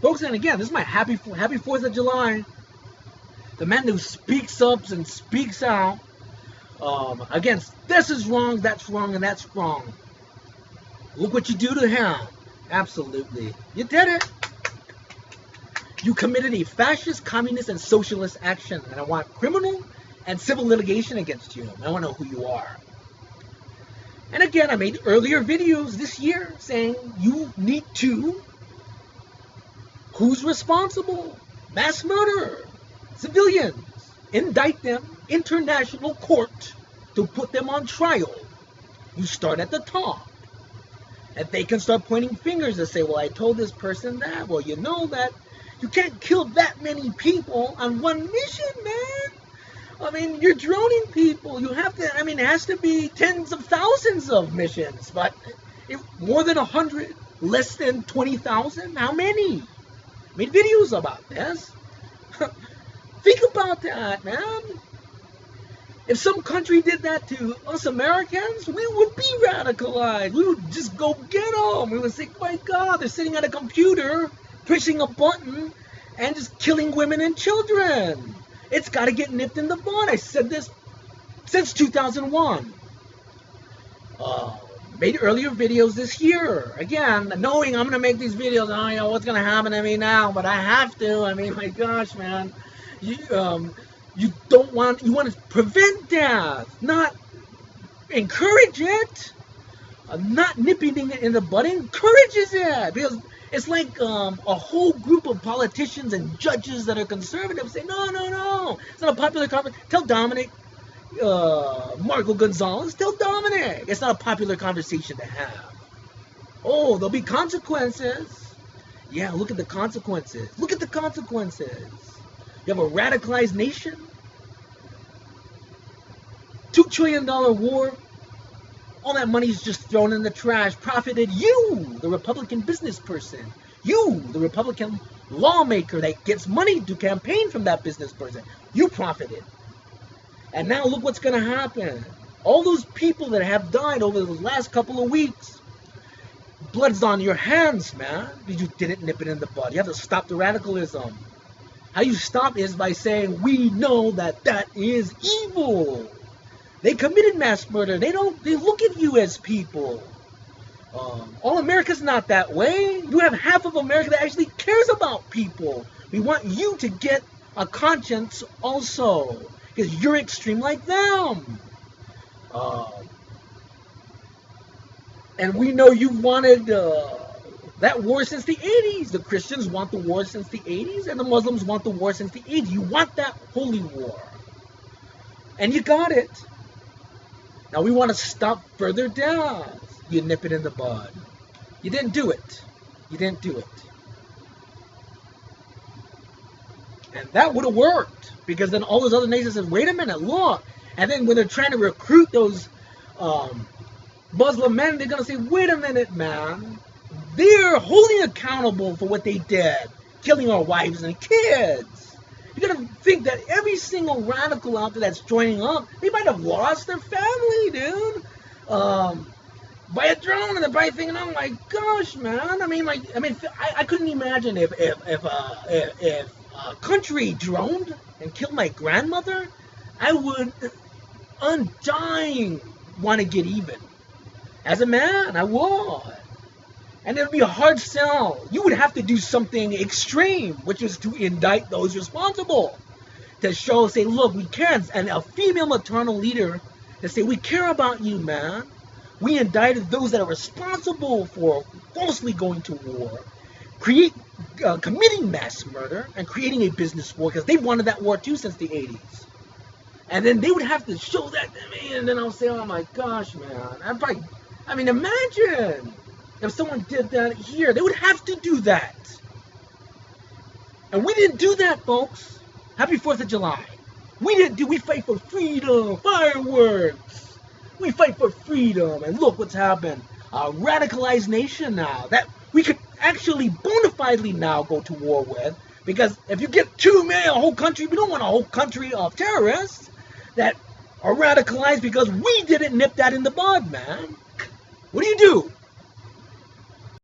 Folks, and again, this is my happy 4th of July. The man who speaks up and speaks out against this is wrong, that's wrong, and that's wrong. Look what you do to him. Absolutely. You did it. You committed a fascist, communist, and socialist action, and I want criminal and civil litigation against you. I want to know who you are. And again, I made earlier videos this year saying you need to. Who's responsible? Mass murder. Civilians. Indict them. International court to put them on trial. You start at the top. And they can start pointing fingers and say, well, I told this person that. Well, you know that you can't kill that many people on one mission, man. I mean, you're droning people. You have to, I mean, it has to be tens of thousands of missions. But if more than 100, less than 20,000, how many? Made videos about this. Think about that, man. If some country did that to us Americans, we would be radicalized. We would just go get them. We would say, my God, they're sitting at a computer, pushing a button, and just killing women and children. It's got to get nipped in the bud. I said this since 2001. Made earlier videos this year. Again, knowing I'm going to make these videos, I don't know what's going to happen to me now, but I have to. I mean, my gosh, man. You want to prevent death, not encourage it. Not nipping it in the bud encourages it, because it's like a whole group of politicians and judges that are conservative say, no, it's not a popular conversation. Tell Dominic, Marco Gonzalez, tell Dominic, it's not a popular conversation to have. Oh, there'll be consequences. Yeah, look at the consequences. Look at the consequences. You have a radicalized nation. $2 trillion war. All that money is just thrown in the trash. Profited you, the Republican business person. You, the Republican lawmaker that gets money to campaign from that business person. You profited. And now look what's going to happen. All those people that have died over the last couple of weeks. Blood's on your hands, man. You didn't nip it in the bud. You have to stop the radicalism. How you stop is by saying, we know that that is evil. They committed mass murder. They look at you as people. All America's not that way. You have half of America that actually cares about people. We want you to get a conscience also, because you're extreme like them. And we know you wanted that war since the 80s. The Christians want the war since the 80s, and the Muslims want the war since the 80s. You want that holy war. And you got it. Now we want to stop further down. You nip it in the bud. You didn't do it. You didn't do it. And that would have worked, because then all those other nations said, wait a minute, look. And then when they're trying to recruit those Muslim men, they're going to say, wait a minute, man. They're wholly accountable for what they did, killing our wives and kids. You're going to think that every single radical out there that's joining up, they might have lost their family, dude. By a drone, and they're probably thinking, oh my gosh, man. I couldn't imagine if a country droned and killed my grandmother, I would undying want to get even. As a man, I would. And it would be a hard sell. You would have to do something extreme, which is to indict those responsible. To show, say, look, we care. And a female maternal leader to say, we care about you, man. We indicted those that are responsible for falsely going to war, committing mass murder, and creating a business war, because they wanted that war too since the 80s. And then they would have to show that to me, and then I'll say, oh my gosh, man. Imagine if someone did that here. They would have to do that. And we didn't do that, folks. Happy 4th of July. We fight for freedom, fireworks. We fight for freedom. And look what's happened. A radicalized nation now that we could actually bona fidely now go to war with. Because if you get 2 million, a whole country, we don't want a whole country of terrorists that are radicalized because we didn't nip that in the bud, man. What do?